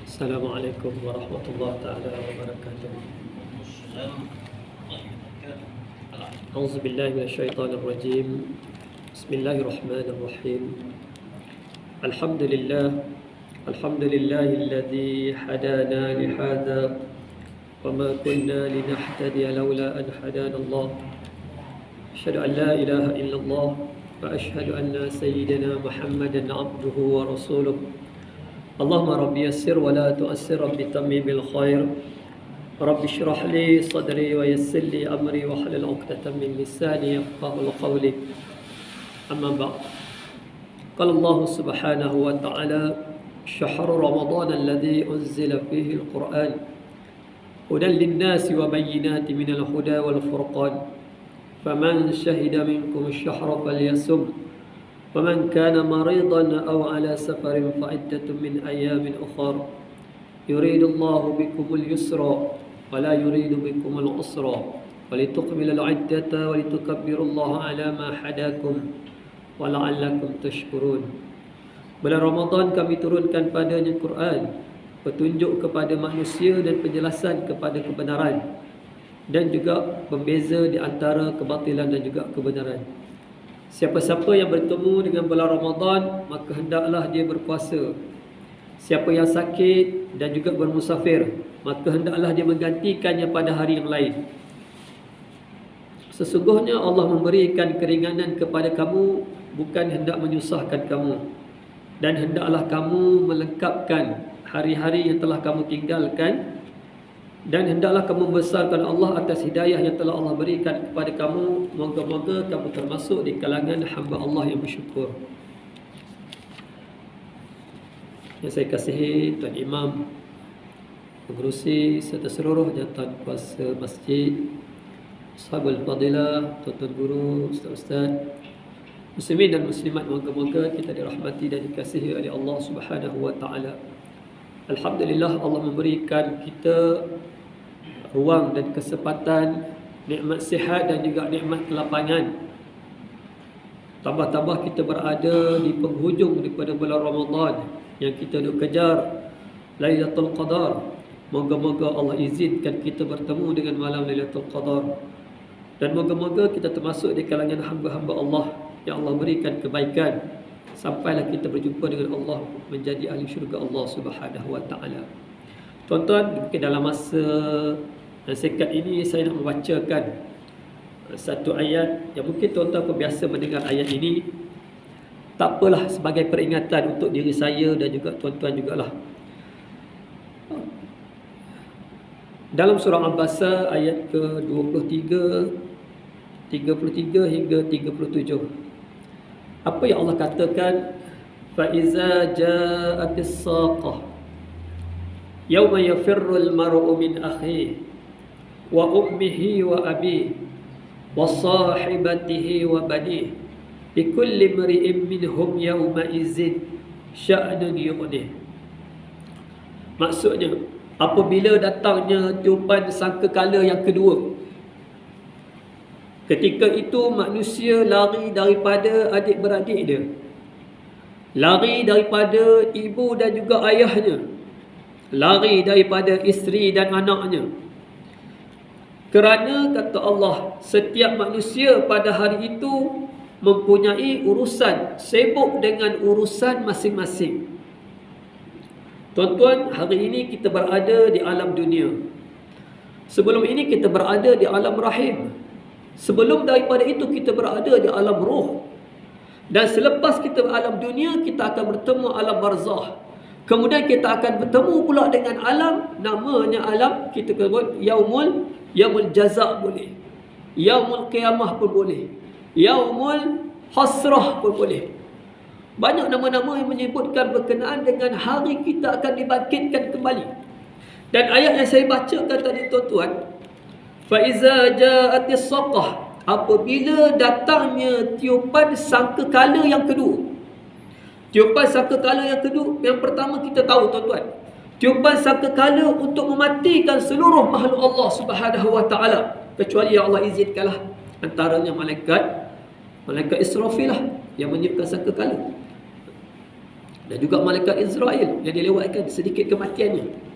Assalamualaikum warahmatullahi taala wabarakatuh. A'udzu billahi minasyaitonir rajim. Bismillahirrahmanirrahim. Alhamdulillahilladzi hadana li hadza wa ma kunna linahtadiya laula an hadanallah. Asyhadu an la ilaha illallah wa asyhadu anna sayyidina Muhammadan abduhu wa rasuluh. Allahumma rabbi yassir wa la tu'assir rabbi tammimil khair. Rabbi shrah li sadri wa yassir li amri wa hlul 'uqdatam min lisani yafqahu qawli. Amma ba'd. Qala Allah subhanahu wa ta'ala syahru ramadan alladhi unzila fihi al-Qur'an hudan lin-nasi wa bayyinatin minal huda wal furqan. Faman shahida minkum ash-shahra falyasum. ومن كان مريضا أو على سفر فعدة من أيام أخر يريد الله بكم اليسر ولا يريد بكم العسر ولتكملوا العدة ولتكبروا الله على ما هداكم ولعلكم تشكرون. Bulan Ramadan kami turunkan padanya Quran, petunjuk kepada manusia dan penjelasan kepada kebenaran, dan juga pembeza di antara kebatilan dan juga kebenaran. Siapa-siapa yang bertemu dengan bulan Ramadan, maka hendaklah dia berpuasa. Siapa yang sakit dan juga bermusafir, maka hendaklah dia menggantikannya pada hari yang lain. Sesungguhnya Allah memberikan keringanan kepada kamu, bukan hendak menyusahkan kamu. Dan hendaklah kamu melengkapkan hari-hari yang telah kamu tinggalkan, dan hendaklah kamu membesarkan Allah atas hidayah yang telah Allah berikan kepada kamu. Moga-moga kamu termasuk di kalangan hamba Allah yang bersyukur. Yang saya kasihi Tuan Imam, pengerusi serta seluruh jawatan kuasa masjid, Ashabul Fadilah, tuan-tuan guru, ustaz-ustaz, muslimin dan muslimat, moga-moga kita dirahmati dan dikasihi oleh Allah Subhanahu wa taala. Alhamdulillah, Allah memberikan kita ruang dan kesempatan, nikmat sihat dan juga nikmat kelapangan. Tambah-tambah kita berada di penghujung daripada bulan Ramadan yang kita duk kejar, Lailatul Qadar. Moga-moga Allah izinkan kita bertemu dengan malam Lailatul Qadar, dan moga-moga kita termasuk di kalangan hamba-hamba Allah yang Allah berikan kebaikan sampailah kita berjumpa dengan Allah, menjadi ahli syurga Allah Subhanahu wa taala. Tuan-tuan, mungkin dalam masa singkat ini saya nak membacakan satu ayat yang mungkin tuan-tuan pun biasa mendengar ayat ini. Tak apalah, sebagai peringatan untuk diri saya dan juga tuan-tuan jugalah. Dalam surah Al-Baqarah ayat ke-23, 33 hingga 37. Apa yang Allah katakan? Fa-iza ja'atis saqah yauma yafirrul mar'u min akhihi wa ummihi wa abihi wa sahibatihi wa banihi likulli imri'in minhum yawma izzin sya'nun yughnih. Maksudnya, apabila datangnya tiupan sangkakala yang kedua, ketika itu manusia lari daripada adik-beradik dia, lari daripada ibu dan juga ayahnya, lari daripada isteri dan anaknya. Kerana kata Allah, setiap manusia pada hari itu mempunyai urusan, sibuk dengan urusan masing-masing. Tuan-tuan, hari ini kita berada di alam dunia. Sebelum ini kita berada di alam rahim. Sebelum daripada itu kita berada di alam roh. Dan selepas kita alam dunia, kita akan bertemu alam barzah. Kemudian kita akan bertemu pula dengan alam, namanya alam kita sebut yaumul jaza' boleh, yaumul qiyamah pun boleh, yaumul hasrah pun boleh. Banyak nama-nama yang menyebutkan berkenaan dengan hari kita akan dibangkitkan kembali. Dan ayat yang saya bacakan tadi tuan-tuan, fa iza ja'atis saqah, apabila datangnya tiupan sangkakala yang kedua. Tiupan sangkakala yang kedua, yang pertama kita tahu tuan-tuan, tiupan sangkakala untuk mematikan seluruh makhluk Allah Subhanahu wa taala, kecuali yang Allah izinkanlah, antaranya malaikat Israfil lah yang meniupkan sangkakala. Dan juga malaikat Israel yang dilewatkan sedikit kematiannya.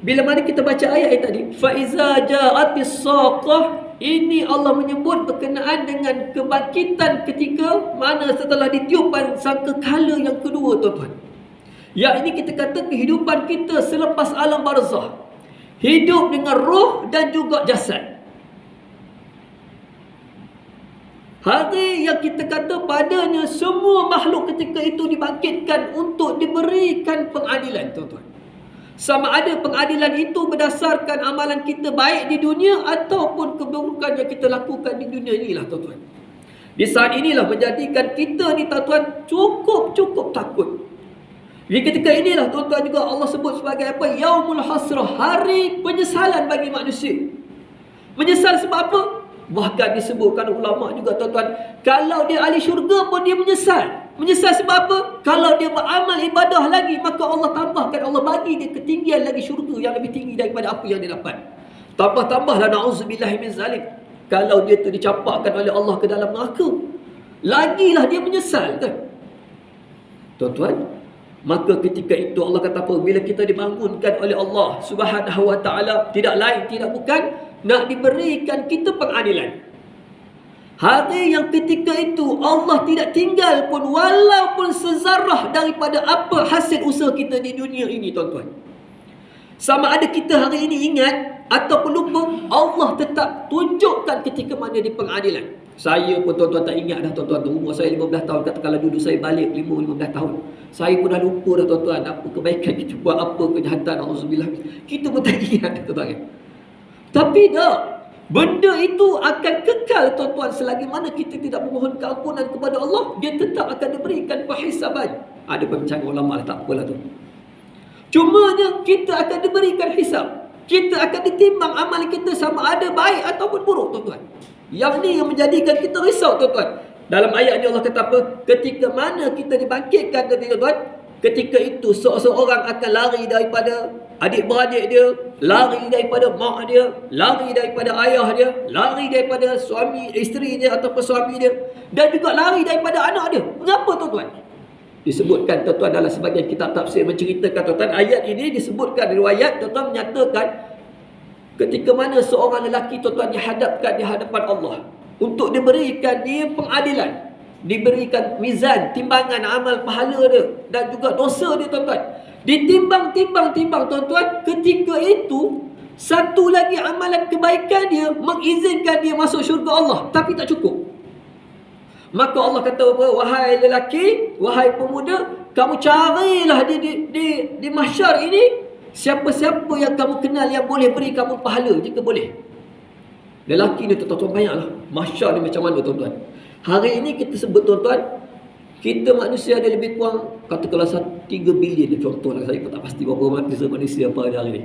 Bila mana kita baca ayat tadi, fa iza ja'atis saqah, ini Allah menyebut berkenaan dengan kebangkitan ketika mana setelah ditiupkan sangkakala yang kedua, tuan-tuan. Yang ini kita kata kehidupan kita selepas alam barzah. Hidup dengan roh dan juga jasad. Hari yang kita kata padanya semua makhluk ketika itu dibangkitkan untuk diberikan pengadilan, tuan-tuan. Sama ada pengadilan itu berdasarkan amalan kita baik di dunia ataupun keburukan yang kita lakukan di dunia inilah, tuan-tuan. Di saat inilah menjadikan kita ni, tuan-tuan, cukup takut. Di ketika inilah, tuan-tuan, juga Allah sebut sebagai apa? Yaumul hasrah, hari penyesalan bagi manusia. Menyesal sebab apa? Bahkan disebutkan ulama juga, tuan-tuan, kalau dia ahli syurga pun dia menyesal. Menyesal sebab apa? Kalau dia beramal ibadah lagi, maka Allah tambahkan, Allah bagi dia ketinggian lagi syurga yang lebih tinggi daripada apa yang dia dapat. Tambah-tambahlah, na'udzubillahi min zalik, kalau dia tu dicampakkan oleh Allah ke dalam neraka, lagilah dia menyesal, kan? Tuan-tuan, maka ketika itu Allah kata apa? Bila kita dibangunkan oleh Allah Subhanahu wa ta'ala, tidak lain tidak bukan nak diberikan kita pengadilan. Hari yang ketika itu Allah tidak tinggal pun walaupun sezarah daripada apa hasil usaha kita di dunia ini, tuan-tuan. Sama ada kita hari ini ingat ataupun lupa, Allah tetap tunjukkan ketika mana di pengadilan. Saya pun, tuan-tuan, tak ingat dah, tuan-tuan. Umur saya 15 tahun. Katakanlah dulu saya balik 15 tahun. Saya pun dah lupa dah, tuan-tuan, apa kebaikan kita buat, apa kejahatan, auzubillah. Kita pun tak ingat, tuan-tuan. Tapi dah, benda itu akan kekal, tuan-tuan, selagi mana kita tidak memohon keampunan kepada Allah. Dia tetap akan diberikan perhisaban. Ada perbincangan ulama lah, tak apalah tu. Cumanya kita akan diberikan hisab. Kita akan ditimbang amal kita sama ada baik ataupun buruk, tuan-tuan. Yang ni yang menjadikan kita risau, tuan-tuan. Dalam ayat ni Allah kata apa? Ketika mana kita dibangkitkan, tuan-tuan, ketika itu seorang akan lari daripada adik-beradik dia, lari daripada mak dia, lari daripada ayah dia, lari daripada suami, isteri dia ataupun suami dia, dan juga lari daripada anak dia. Mengapa, tuan-tuan? Disebutkan, tuan-tuan, dalam sebagian kitab tafsir menceritakan, tuan-tuan, ayat ini disebutkan riwayat, tuan-tuan, menyatakan ketika mana seorang lelaki, tuan-tuan, dihadapkan di hadapan Allah untuk diberikan dia pengadilan, diberikan mizan, timbangan amal pahala dia dan juga dosa dia, tuan-tuan. Ditimbang, tuan-tuan. Ketika itu, satu lagi amalan kebaikan dia mengizinkan dia masuk syurga Allah, tapi tak cukup. Maka Allah kata apa? Wahai lelaki, wahai pemuda, kamu carilah di mahsyar ini siapa-siapa yang kamu kenal yang boleh beri kamu pahala jika boleh. Lelaki ni, tuan-tuan, banyaklah. Mahsyar ni macam mana, tuan-tuan? Hari ini kita sebut, tuan-tuan, kita manusia ada lebih kurang, katakanlah 3 bilion, contohlah, saya pun tak pasti berapa manusia apa ada hari ini.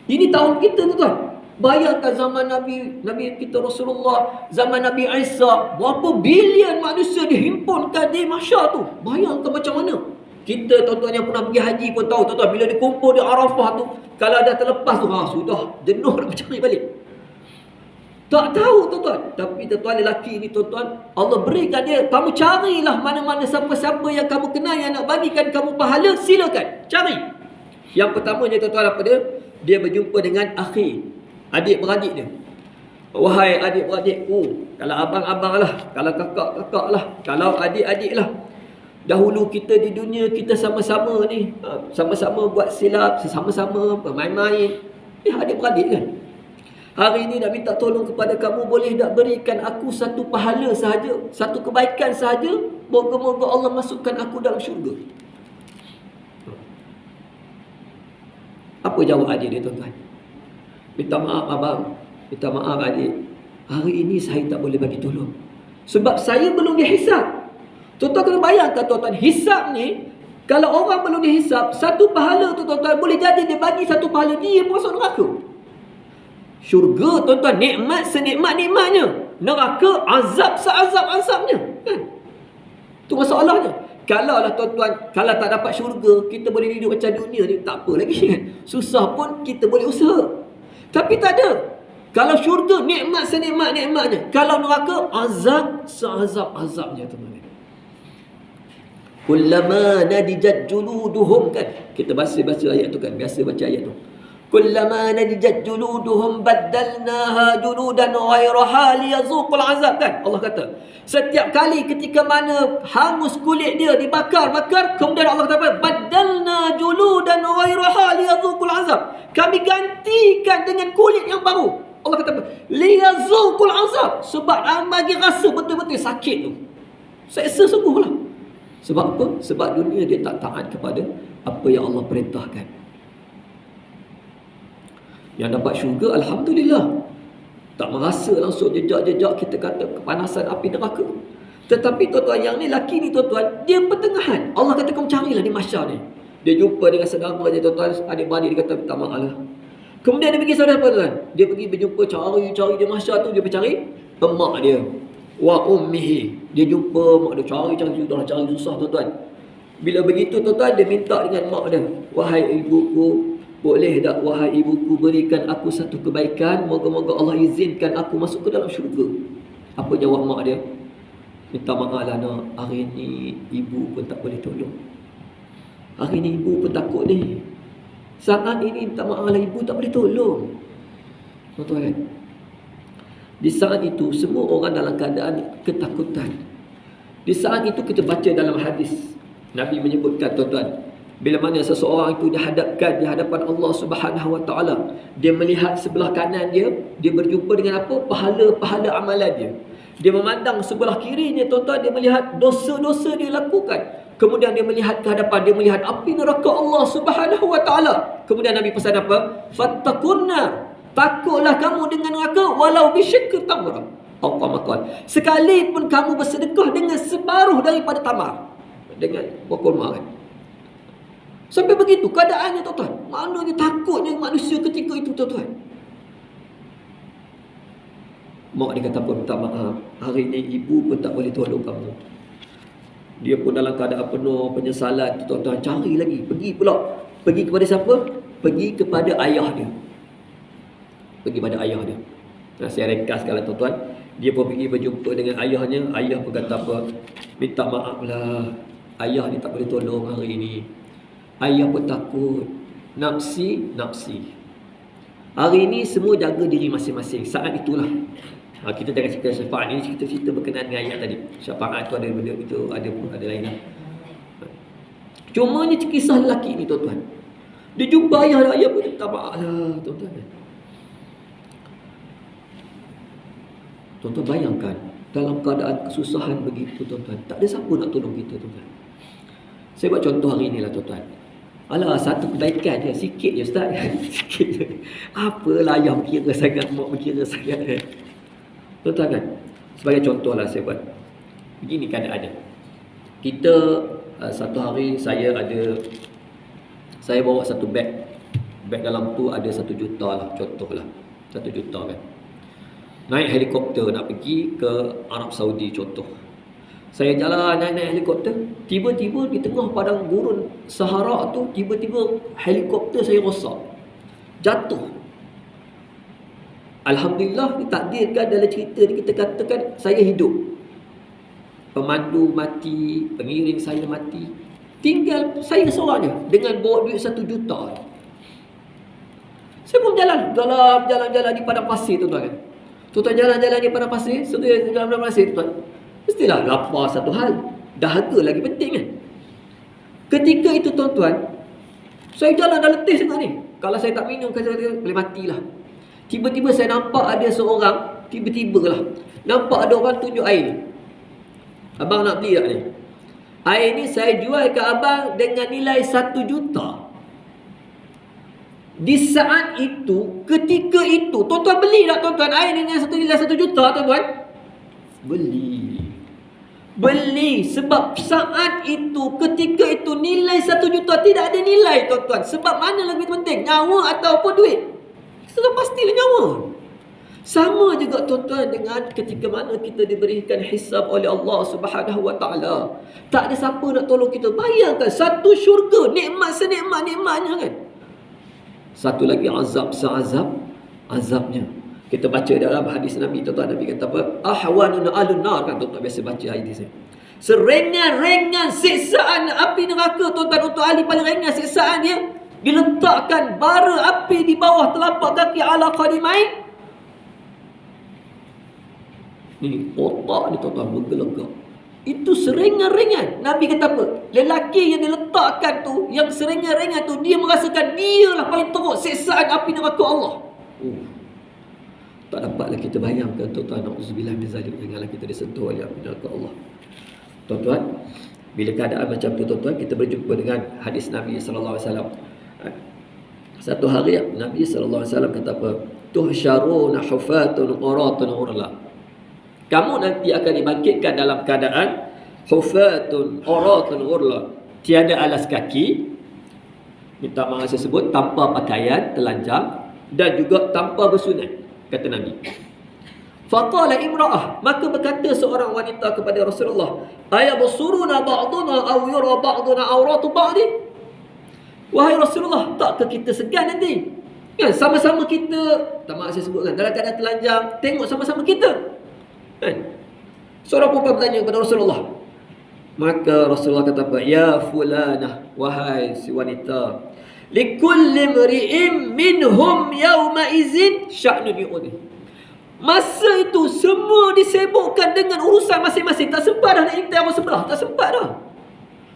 Ini tahun kita, tuan-tuan. Bayangkan zaman Nabi kita Rasulullah, zaman Nabi Isa, berapa bilion manusia dihimpunkan di mahsyar tu. Bayangkan macam mana. Kita, tuan-tuan, yang pernah pergi haji pun tahu, tuan-tuan, bila dikumpul di Arafah tu, kalau dah terlepas tu, sudah jenuh nak mencari balik. Tak tahu, tuan-tuan. Tapi, tuan-tuan, lelaki ni, tuan-tuan, Allah berikan dia, kamu carilah mana-mana siapa-siapa yang kamu kenal yang nak bagikan kamu pahala, silakan cari. Yang pertamanya, tuan-tuan, apa dia? Dia berjumpa dengan adik-beradik dia. Wahai adik-beradikku, kalau abang-abang lah, kalau kakak-kakak lah, kalau adik-adik lah. Dahulu kita di dunia, kita sama-sama ni, sama-sama buat silap, sama-sama bermain-main. Adik-beradik kan. Hari ini nak minta tolong kepada kamu, boleh tak berikan aku satu pahala sahaja, satu kebaikan sahaja, moga-moga Allah masukkan aku dalam syurga. Apa jawab adik dia, tuan-tuan? Minta maaf abang, minta maaf adik, hari ini saya tak boleh bagi tolong sebab saya belum dihisap. Tuan-tuan kena bayangkan, tuan-tuan, hisap ni, kalau orang belum dihisap, satu pahala tu, tuan-tuan, boleh jadi dia bagi satu pahala, dia masuk neraka. Syurga, tuan-tuan, nikmat senikmat-nikmatnya. Neraka, azab seazab-azabnya, kan? Itu masalahnya. Kalau lah, tuan-tuan, kalau tak dapat syurga, kita boleh hidup macam dunia ni, tak apa lagi, kan? Susah pun kita boleh usaha. Tapi tak ada. Kalau syurga, nikmat senikmat-nikmatnya. Kalau neraka, azab seazab-azabnya, tuan-tuan. Kullama nadijat juluduhum, kan kita baca ayat tu kan, biasa baca ayat tu. Kullama nadijat juluduhum baddalnaha juludan ghairaha liyazuqul azab, kan Allah kata setiap kali ketika mana hangus kulit dia dibakar, kemudian Allah kata apa? Baddalna juludan ghairaha liyazuqul azab, kami gantikan dengan kulit yang baru. Allah kata apa? Liyazuqul azab, sebab bagi rasa betul-betul sakit tu, seksa sungguhlah. Sebab apa? Sebab dunia dia tak taat kepada apa yang Allah perintahkan. Yang dapat syurga, alhamdulillah, tak merasa langsung jejak-jejak kita kata kepanasan api neraka. Tetapi tuan-tuan, yang ni laki ni tuan-tuan, dia pertengahan. Allah kata kamu carilah di mahsyar ni. Dia jumpa dengan saudara dia tuan-tuan, adik-beradik, dia kata minta maaf lah. Kemudian dia pergi saudara apa tuan? Dia pergi berjumpa, cari di mahsyar tu, dia pergi cari emak dia. Wa ummihi, dia jumpa mak dia, cari sudah cari susah tuan-tuan. Bila begitu tuan-tuan, dia minta dengan mak dia, wahai ibuku, boleh tak wahai ibuku berikan aku satu kebaikan, moga-moga Allah izinkan aku masuk ke dalam syurga. Apa jawab mak dia? Minta maaf lah nak, hari ni ibu pun tak boleh tolong. Hari ni ibu pun takut ni. Saat ini minta maaf lah, ibu tak boleh tolong. Tuan-tuan, di saat itu semua orang dalam keadaan ketakutan. Di saat itu kita baca dalam hadis, Nabi menyebutkan tuan-tuan, bila mana seseorang itu dihadapkan di hadapan Allah Subhanahu Wa Taala, dia melihat sebelah kanan dia berjumpa dengan apa? Pahala-pahala amalan dia. Dia memandang sebelah kirinya tuan-tuan, dia melihat dosa-dosa dia lakukan. Kemudian dia melihat ke hadapan, dia melihat api neraka Allah Subhanahu Wa Taala. Kemudian Nabi pesan apa? Fattaqunna, takutlah kamu dengan neraka walau bisyikr tamrah. Sekalipun kamu bersedekah dengan separuh daripada tamar, dengan kurma kan. Sampai begitu keadaannya tuan-tuan. Maknanya takutnya manusia ketika itu tuan-tuan. Mak dia kata pun minta maaf, hari ni ibu pun tak boleh tolong kamu. Dia pun dalam keadaan penuh penyesalan tuan-tuan. Cari lagi, pergi pula. Pergi kepada siapa? Pergi kepada ayah dia. Pergi pada ayah dia. Nah, saya ringkaskanlah tuan-tuan. Dia pun pergi berjumpa dengan ayahnya. Ayah pun kata apa? Minta maaf lah, ayah ni tak boleh tolong hari ini. Ayah pun takut. Nafsi. Hari ini semua jaga diri masing-masing. Saat itulah. Kita jangan cerita syafaat ni, cerita berkenaan dengan ayat tadi. Syafaat tu ada benda itu, ada lain lah. Cuma ni kisah lelaki ni tuan-tuan. Dia jumpa ayah pun minta maaf lah tuan-tuan. Tuan-tuan bayangkan, dalam keadaan kesusahan begitu tuan-tuan, tak ada siapa nak tolong kita tuan-tuan. Saya buat contoh hari ni lah tuan-tuan. Alah, satu kebaikan je, sikit je ustaz. Sikit je. Apalah ayah berkira sangat, mak berkira sangat. Tuan-tuan kan, sebagai contoh lah saya buat. Begini keadaannya. Kita, satu hari saya bawa satu beg. Beg dalam tu ada 1 juta lah, contoh lah. 1 juta kan. Naik helikopter nak pergi ke Arab Saudi contoh. Saya jalan naik helikopter, tiba-tiba di tengah padang gurun Sahara tu, tiba-tiba helikopter saya rosak, jatuh. Alhamdulillah, ditakdirkan dalam cerita ni kita katakan saya hidup. Pemandu mati, pengiring saya mati, tinggal saya seorang je dengan bawa duit 1 juta. Saya pun jalan di padang pasir tuan-tuan kan. Tuan-tuan jalan-jalan di padang pasir, jalan pasir tuan. Mestilah lapar satu hal, dahaga lagi penting kan. Ketika itu tuan-tuan, saya jalan dah letih sangat ni. Kalau saya tak minum kan saya boleh matilah. Tiba-tiba saya nampak ada seorang, nampak ada orang tunjuk air ni. Abang nak beli tak ni? Air ni saya jual ke abang dengan nilai 1 juta. Di saat itu, ketika itu, tuan-tuan beli tak tuan-tuan air ni dengan nilai 1 juta tuan-tuan? Beli sebab saat itu, ketika itu nilai 1 juta tidak ada nilai tuan-tuan. Sebab mana lebih penting, nyawa ataupun duit? Sudah pastilah nyawa. Sama juga tuan-tuan dengan ketika mana kita diberikan hisab oleh Allah Subhanahu Wa Taala. Tak ada siapa nak tolong kita. Bayangkan satu syurga, nikmat senikmat-nikmatnya kan. Satu lagi azab azabnya. Kita baca dalam hadis Nabi tuan-tuan, Nabi kata apa? Ahwanun alun nar kan tuan-tuan biasa baca hadis ni. Seringan-ringan siksaan api neraka, tuan-tuan, untuk ahli paling ringan siksaan dia, diletakkan bara api di bawah telapak kaki ala qadimai. Ni otak ni tuan-tuan bergelegak. Itu seringan-ringan. Nabi kata apa? Lelaki yang diletakkan tu, yang seringan-ringan tu, dia merasakan dia lah paling teruk siksaan api neraka Allah. Tak dapatlah kita bayangkan, tuan-tuan, na'udzubillah min zalik, janganlah kita disentuh oleh api neraka Allah. Tuan-tuan, bila keadaan macam tu, tuan-tuan, kita berjumpa dengan hadis Nabi sallallahu alaihi wasallam. Satu hari Nabi sallallahu alaihi wasallam kata apa? Tuhsyaruna hufatun uratun urla. Kamu nanti akan dibangkitkan dalam keadaan hufatun uratun urla, tiada alas kaki, minta maaf saya sebut, tanpa pakaian telanjang, dan juga tanpa bersunat, kata Nabi. Faqala imra'ah, maka berkata seorang wanita kepada Rasulullah, ayabsuruna ba'duna aw yura ba'duna awratu ba'di? Wahai Rasulullah, takkah kita segan nanti? Kan sama-sama kita, tak maaf saya sebutkan, dalam keadaan telanjang, tengok sama-sama kita. Kan? Seorang perempuan bertanya kepada Rasulullah. Maka Rasulullah kata apa? Ya fulanah, wahai si wanita, likulli mri'im minhum yawma izin sya'nun yu'ni. Masa itu semua disibukkan dengan urusan masing-masing. Tak sempat dah nak intai orang sebelah. Tak sempat dah.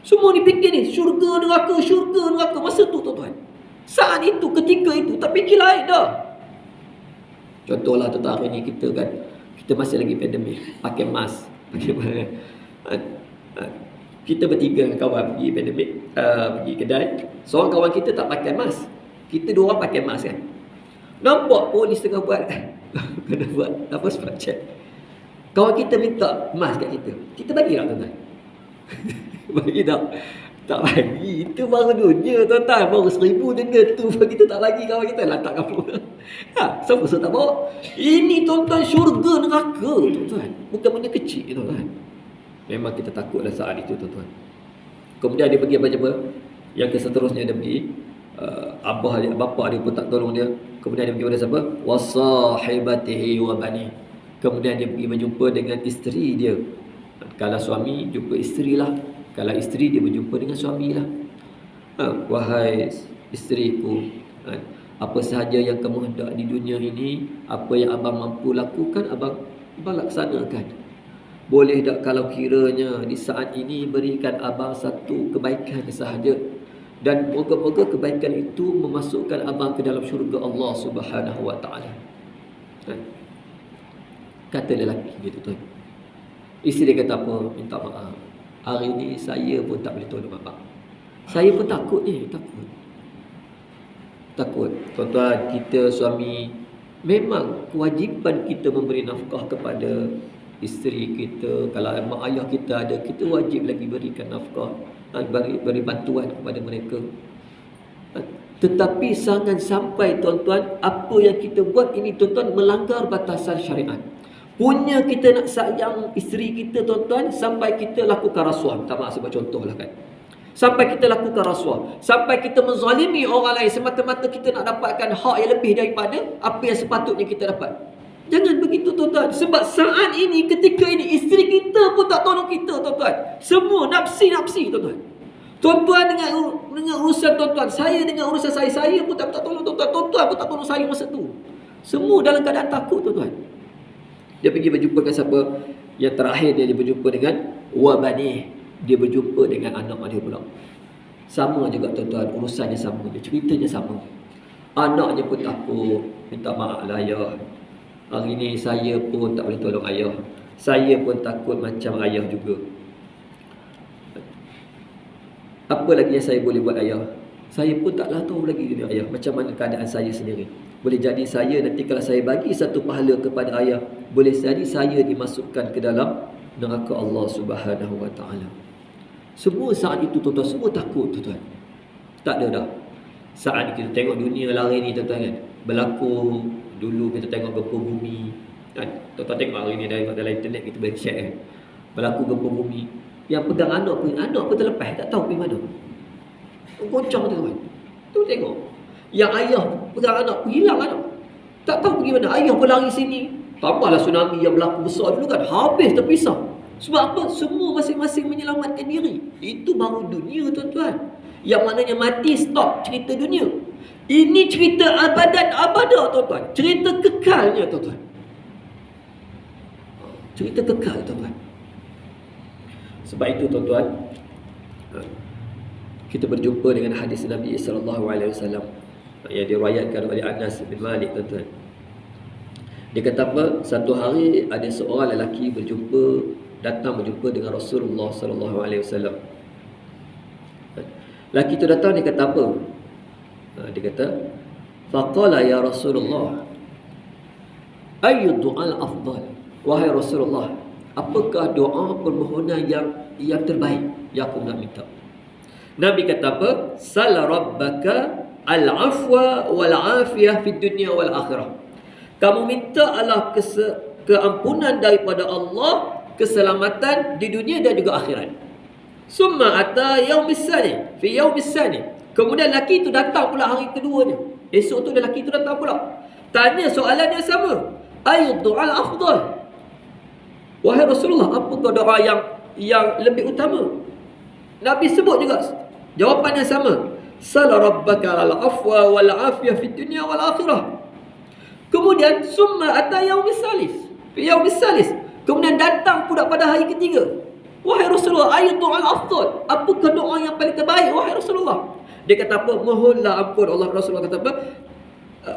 Semua dipikir ni, syurga neraka, syurga neraka. Masa tu, tuan-tuan, saat itu, ketika itu, tak fikir lain dah. Contohlah tuan-tuan, hari ni kita kan, kita masih lagi pandemik, pakai mask, kita bertiga dengan kawan pergi pandemik, pergi kedai. Seorang kawan kita tak pakai mask, kita dua orang pakai mask kan. Nampak polis tengah buat kena buat apa, spot check. Kawan kita minta mask kat kita, kita bagi tak, tuan-tuan? Bagi tak? Tak bagi. Itu baru dunia, tuan-tuan. Baru 1000 denda tu kita tak bagi kawan kita, lantak kamu. Siapa tak bawa? Ini, tuan-tuan, syurga neraka, tuan-tuan. Bukan benda kecil, tuan-tuan. Memang kita takutlah saat itu, tuan-tuan. Kemudian dia pergi apa-apa. Yang seterusnya dia pergi, bapa dia pun tak tolong dia. Kemudian dia pergi pada siapa? Wasahibatihi wa bani. Kemudian dia pergi berjumpa dengan isteri dia. Kalau suami, jumpa isteri lah. Kalau isteri, dia berjumpa dengan suami lah. Wahai isteriku, apa sahaja yang kamu hendak di dunia ini, apa yang abang mampu lakukan, abang laksanakan. Boleh tak kalau kiranya di saat ini berikan abang satu kebaikan sahaja, dan moga-moga kebaikan itu memasukkan abang ke dalam syurga Allah Subhanahu wa ta'ala. Kata lelaki gitu, tuan. Isteri dia kata apa? Minta maaf, hari ni saya pun tak boleh tolong abang. Saya pun takut ni, takut. Tuan-tuan, kita suami, memang kewajipan kita memberi nafkah kepada isteri kita. Kalau mak ayah kita ada, kita wajib lagi berikan nafkah, beri bantuan kepada mereka. Tetapi jangan sampai, tuan-tuan, apa yang kita buat ini, tuan-tuan, melanggar batasan syariat. Punya kita nak sayang isteri kita, tuan-tuan, sampai kita lakukan rasuah. Minta maaf sebab contoh lah kan. Sampai kita lakukan rasuah, sampai kita menzalimi orang lain semata-mata kita nak dapatkan hak yang lebih daripada apa yang sepatutnya kita dapat. Jangan begitu, tuan-tuan. Sebab saat ini, ketika ini, isteri kita pun tak tolong kita, tuan-tuan. Semua nafsi-nafsi, tuan-tuan. Tuan-tuan dengan urusan tuan-tuan, saya dengan urusan saya pun tak tolong tuan-tuan. Tuan-tuan pun tak tolong saya masa tu. Semua dalam keadaan takut, tuan-tuan. Dia pergi berjumpa dengan siapa? Yang terakhir dia berjumpa dengan wabani. Dia berjumpa dengan anak dia pula. Sama juga, tuan-tuan, urusannya sama, ceritanya sama. Anaknya pun takut, minta maaf lah ayah, hari ni saya pun tak boleh tolong ayah. Saya pun takut macam ayah juga. Apa lagi yang saya boleh buat ayah? Saya pun taklah tahu lagi dunia ayah, macam mana keadaan saya sendiri. Boleh jadi saya nanti kalau saya bagi satu pahala kepada ayah, boleh jadi saya dimasukkan ke dalam neraka Allah Subhanahu wa ta'ala. Semua saat itu, tuan-tuan, semua takut, tuan-tuan. Tak ada dah. Saat kita tengok dunia hari ni, tuan-tuan, kan, berlaku. Dulu kita tengok gempa bumi, kan? Tuan-tuan tengok hari ni dalam internet kita boleh share, kan? Berlaku gempa bumi. Yang pegang anak pun terlepas, tak tahu pergi mana. Goncang, tuan-tuan. Tu tengok. Yang ayah pegang anak pun hilang anak, tak tahu pergi mana. Ayah pun lari sini. Tambahlah tsunami yang berlaku besar dulu kan, habis terpisah. Sebab apa? Semua masing-masing menyelamatkan diri. Itu baru dunia, tuan-tuan. Yang maknanya mati, stop cerita dunia. Ini cerita abadan-abadah, tuan-tuan. Cerita kekalnya, tuan-tuan. Cerita kekal, tuan-tuan. Sebab itu, tuan-tuan, kita berjumpa dengan hadis Nabi SAW yang diriwayatkan oleh Anas bin Malik, tuan-tuan. Dia kata apa? Satu hari ada seorang lelaki datang berjumpa dengan Rasulullah SAW. Lelaki itu datang, dia kata apa? Dia kata, faqala ya Rasulullah, ayyu du'al afdal? Wahai Rasulullah, apakah doa permohonan yang terbaik yang aku nak minta? Nabi kata apa? Sal rabbaka al-afwa wal-afiyah fid dunya wal akhirah. Kamu minta Allah keampunan daripada Allah, keselamatan di dunia dan juga akhirat. Summa ata yaumis sani, fi yaumis sani. Kemudian lelaki itu datang pula hari keduanya. Esok tu lelaki itu datang pula. Tanya soalan yang sama. Ayu du'al afdal? Wahai Rasulullah, apakah doa yang lebih utama? Nabi sebut juga jawapan yang sama. Sal rabbaka al-afwa wal afiyah fid dunya wal akhirah. Kemudian summa ata yaumis salis. Fi yaumis salis. Kemudian datang pula pada hari ketiga. Wahai Rasulullah, ayu du'al afdal? Apakah doa yang paling terbaik wahai Rasulullah? Dia kata apa? Mohonlah ampun. Rasulullah kata apa?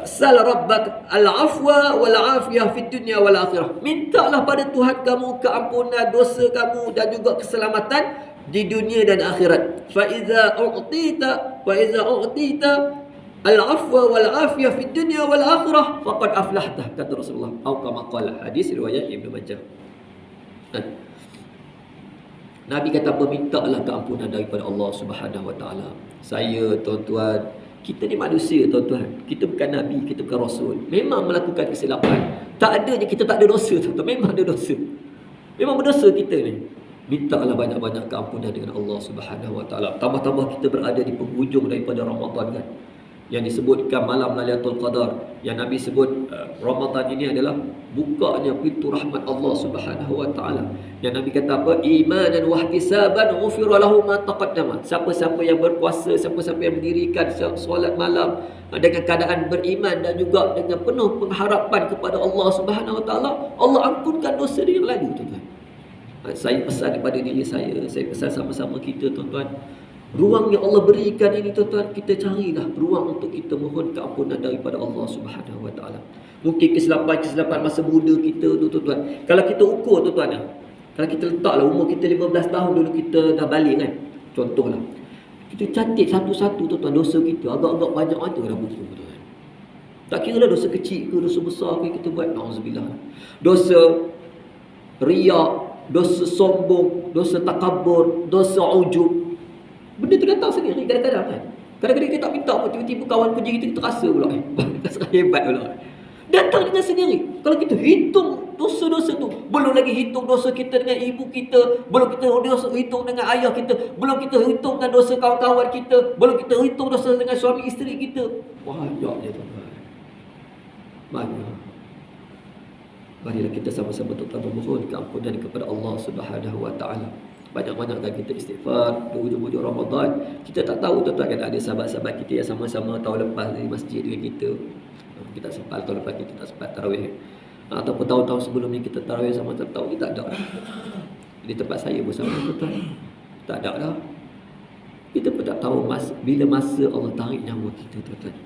Sal rabbak al-afwa wal afiyah fid dunya wal akhirah. Mintalah pada Tuhan kamu keampunan dosa kamu dan juga keselamatan di dunia dan akhirat. Fa iza u'tita al-afwa wal afiyah fid dunya wal akhirah faqad aflahta, kata Rasulullah. Atau kama qala, hadis riwayat Ibnu Majah. Nabi kata apa? Mintalah keampunan daripada Allah Subhanahu wa taala. Saya, tuan-tuan, kita ni manusia, tuan-tuan. Kita bukan Nabi, kita bukan Rasul. Memang melakukan kesilapan. Tak ada je kita tak ada dosa, tuan-tuan. Memang ada dosa. Memang berdosa kita ni. Mintalah banyak-banyak keampunan dengan Allah Subhanahu wa taala. Tambah-tambah kita berada di penghujung daripada Ramadan kan. Yang disebutkan malam Lailatul Qadar. Yang Nabi sebut Ramadan ini adalah bukanya pintu rahmat Allah Subhanahu wa taala. Yang Nabi kata apa? Imanan wa ihtisaban ghufira lahu ma taqaddama. Siapa-siapa yang berpuasa, siapa-siapa yang mendirikan solat malam dengan keadaan beriman dan juga dengan penuh pengharapan kepada Allah Subhanahu wa taala, Allah ampunkan dosa dia yang lalu, tuan-tuan. Saya pesan kepada diri saya pesan sama-sama kita, tuan-tuan. Ruang yang Allah berikan ini, tuan-tuan, kita carilah ruang untuk kita mohon keampunan daripada Allah Subhanahu wa taala. Mungkin kesilapan masa muda kita tu, tuan-tuan. Kalau kita ukur, tuan-tuan, kalau kita letaklah umur kita 15 tahun dulu kita dah balik kan. Contohlah. Kita catat satu-satu, tuan-tuan, dosa kita. Agak-agak banyak ada dalam buku, tuan-tuan. Tak kira lah dosa kecil ke dosa besar ke kita buat, nauzubillah. Dosa riak, dosa sombong, dosa takabur, dosa ujub. Benda tu datang sendiri kadang-kadang kan. Kadang-kadang kita tak minta pun, tiba-tiba kawan kerja kita rasa pula rasa hebat pula. Datang dengan sendiri. Kalau kita hitung dosa-dosa tu, belum lagi hitung dosa kita dengan ibu kita, belum kita hitung dengan ayah kita, belum kita hitung dengan dosa kawan-kawan kita, belum kita hitung dosa dengan suami isteri kita. Banyak je, tuan-tuan. Banyak. Marilah kita sama-sama tetap memohon keampunan kepada Allah Subhanahu wa taala. Banyak-banyakkan kita istighfar di hujung-hujung Ramadan. Kita tak tahu, tuan-tuan, kan ada sahabat-sahabat kita yang sama-sama tahun lepas di masjid dengan kita. Kita sempat tahun lepas kita tak sempat tarawih. Ataupun tahun-tahun sebelum ni kita tarawih sama-sama, tahu kita tak ada. Di tempat saya bersama, tuan-tuan, tak ada dah. Kita pun tak tahu bila masa Allah tarik nyawa kita, tuan-tuan.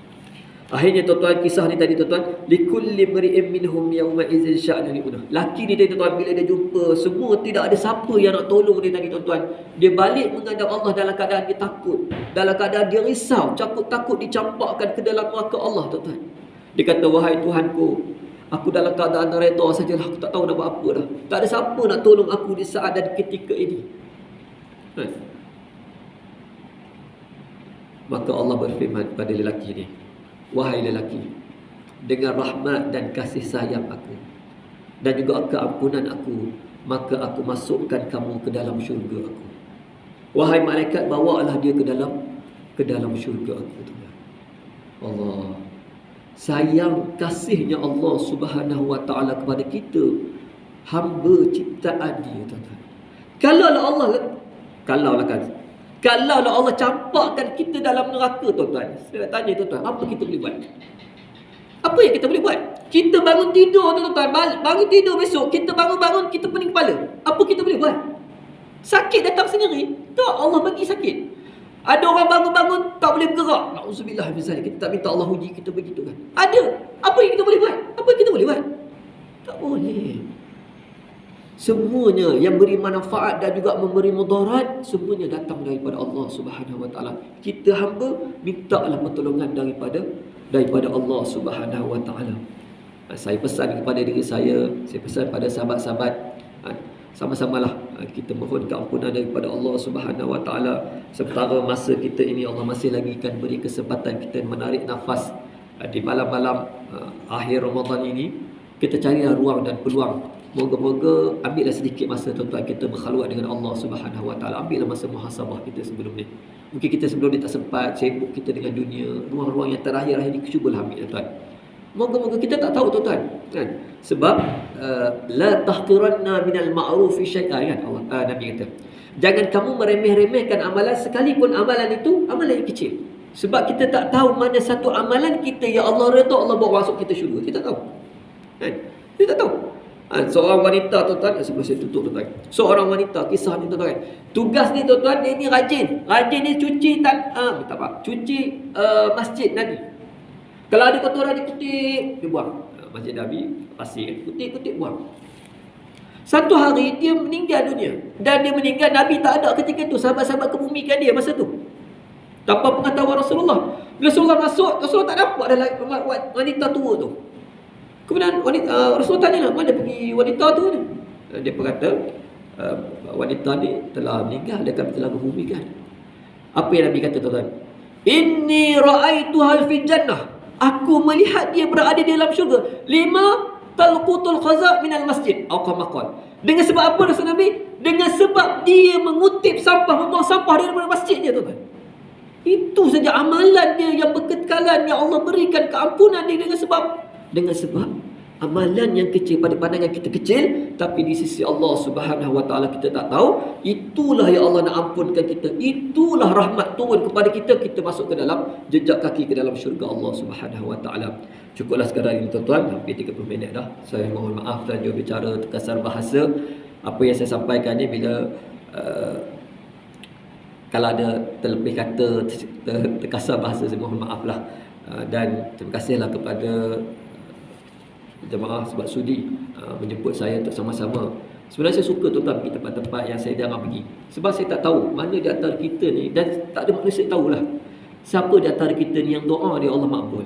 Akhirnya, tuan-tuan, kisah ni tadi, tuan-tuan, likulli mri'in minhum yawma idzin sya'nun yu'nah. Laki ni tadi, tuan-tuan, bila dia jumpa semua, tidak ada siapa yang nak tolong dia tadi, tuan-tuan. Dia balik menghadap Allah dalam keadaan dia takut, dalam keadaan dia risau, takut dicampakkan ke dalam neraka Allah, tuan-tuan. Dia kata, wahai Tuhanku, aku dalam keadaan redha sajalah, aku tak tahu nak buat apa dah. Tak ada siapa nak tolong aku di saat dan ketika ini. Maka Allah berfirman pada lelaki ni, wahai lelaki, dengan rahmat dan kasih sayang aku dan juga keampunan aku, maka aku masukkan kamu ke dalam syurga aku. Wahai malaikat, bawalah dia ke dalam syurga aku. Allah, sayang kasihnya Allah Subhanahu wa taala kepada kita, hamba ciptaan dia, tuan-tuan. Kalaulah Allah campakkan kita dalam neraka, tuan-tuan, saya nak tanya tuan-tuan, apa kita boleh buat? Apa yang kita boleh buat? Kita bangun tidur, tuan-tuan, bangun tidur besok, kita bangun-bangun, kita pening kepala. Apa kita boleh buat? Sakit datang sendiri? Tak, Allah bagi sakit. Ada orang bangun-bangun tak boleh bergerak. Na'udzubillah min zalik. Kita tak minta Allah uji kita begitu kan? Ada. Apa yang kita boleh buat? Apa yang kita boleh buat? Tak boleh. Semuanya yang beri manfaat dan juga memberi mudarat, semuanya datang daripada Allah Subhanahu Wa Taala. Kita hamba mintalah pertolongan daripada Allah Subhanahu Wa Taala. Saya pesan kepada diri saya pesan pada sahabat-sahabat, sama-samalah kita mohon keampunan daripada Allah Subhanahu Wa Taala. Sementara masa kita ini, Allah masih lagi akan beri kesempatan kita menarik nafas di malam-malam akhir Ramadan ini. Kita carilah ruang dan peluang. Moga-moga ambillah sedikit masa, tuan-tuan, kita berkhalwat dengan Allah Subhanahu Wa Taala. Ambillah masa muhasabah kita sebelum ni. Mungkin kita sebelum ni tak sempat, sibuk kita dengan dunia. Ruang-ruang yang terakhir ni cubalah ambil, tuan-tuan. Moga-moga kita tak tahu, tuan-tuan, kan? Sebab la tahqiranna minal ma'rufi syai'an, kan Allah Nabi kata. Jangan kamu meremeh-remehkan amalan, sekalipun amalan itu amalan yang kecil. Sebab kita tak tahu mana satu amalan kita ya Allah redha, Allah bawa masuk kita syurga. Kita tak tahu. Kan? Kita tak tahu. Seorang wanita, tuan-tuan, sebelum saya tutup, tuan-tuan, seorang wanita, kisah ni, tuan-tuan, tugas ni, tuan-tuan, dia ni rajin ni cuci cuci masjid Nabi. Kalau ada kotoran dia kutip, dia buang. Masjid Nabi pasir, kutip buang. Satu hari dia meninggal dunia, dan dia meninggal, Nabi tak ada ketika itu. Sahabat-sahabat kebumikan dia masa tu tanpa pengetahuan Rasulullah. Bila Rasulullah masuk, Rasulullah tak nampak dalam wanita tua tu. Kemudian Rasulullah tanya, mana pergi wanita tu? Dia berkata, wanita ni telah meninggal, dia akan telah berbumikan. Apa yang Nabi kata, tuan-tuan? Inni ra'aituha fil jannah. Aku melihat dia berada di dalam syurga. 5 talqutul khaza' minal masjid. Aqamaqal. Dengan sebab apa, Rasul Nabi? Dengan sebab dia mengutip sampah, membuang sampah daripada masjid dia, tuan-tuan. Itu saja amalan dia yang berkekalan, yang Allah berikan keampunan dia dengan sebab amalan yang kecil, pada pandangan kita kecil, tapi di sisi Allah Subhanahu Wa Taala kita tak tahu. Itulah yang Allah nak ampunkan kita. Itulah rahmat turun kepada kita. Kita masuk ke dalam jejak kaki ke dalam syurga Allah Subhanahu Wa Taala. Cukuplah sekadar ini, tuan-tuan. Hampir 30 minit dah. Saya mohon maaf dan juru bicara terkasar bahasa. Apa yang saya sampaikan ni, bila kalau ada terlebih kata terkasar bahasa, saya mohon maaf lah. Dan terima kasihlah kepada jemaah sebab sudi menjemput saya untuk sama-sama. Sebenarnya saya suka, tuan-tuan, pergi tempat-tempat yang saya jarang pergi. Sebab saya tak tahu mana di antara kita ni, dan tak ada manusia tahulah siapa di antara kita ni yang doa dia Allah makbul.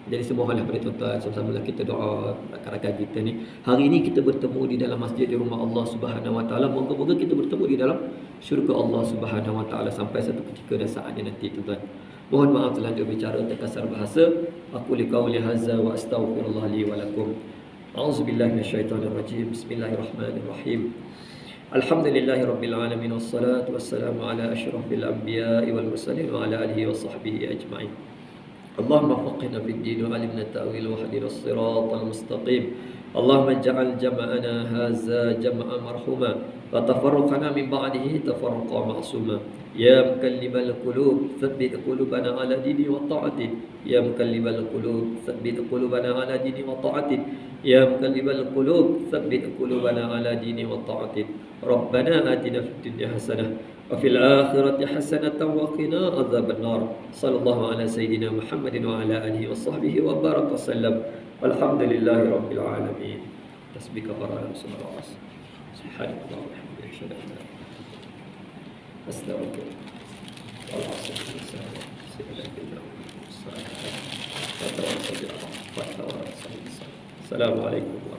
Jadi semogalah pada tuan-tuan, sama-sama kita doa rakan-rakan kita ni. Hari ini kita bertemu di dalam masjid di rumah Allah Subhanahu Wa Taala. Moga-moga kita bertemu di dalam syurga Allah Subhanahu Wa Taala sampai satu ketika dan saatnya nanti, tuan-tuan. Mohon maaf terlanjur bicara terkasar bahasa. Aku liqauli hadza wa astaghfirullah li wa lakum. A'udzubillahi minasyaitonir rajim. Bismillahirrahmanirrahim. Alhamdulillahirabbil alamin wassalatu wassalamu ala asyrafil anbiya'i wal mursalin wa ala alihi wa sahbihi ajma'in. Allahumma faqihna fid din wa 'allimna ta'wil wa hdinas siratal mustaqim. Allahumma ij'al jam'ana hadza jam'an marhuma wa tafarraqana min ba'dihi tafarruqan ma'suma. Ya mukallibal qulub tsabbit qulubana ala dini wa ta'atik. Ya mukallibal qulub tsabbit qulubana ala dini wa ta'atik. Ya mukallibal qulub tsabbit qulubana ala dini wa ta'atik. Rabbana atina fid dunya hasanah wa fil akhirati hasanatan wa qina adzaban nar. Sallallahu ala sayyidina Muhammadin wa ala alihi wa sahbihi wa baraka sallam. Walhamdulillahi rabbil alamin. Tasbika para Rasulullah. Subhanallah wa bihamdihi. Assalamualaikum.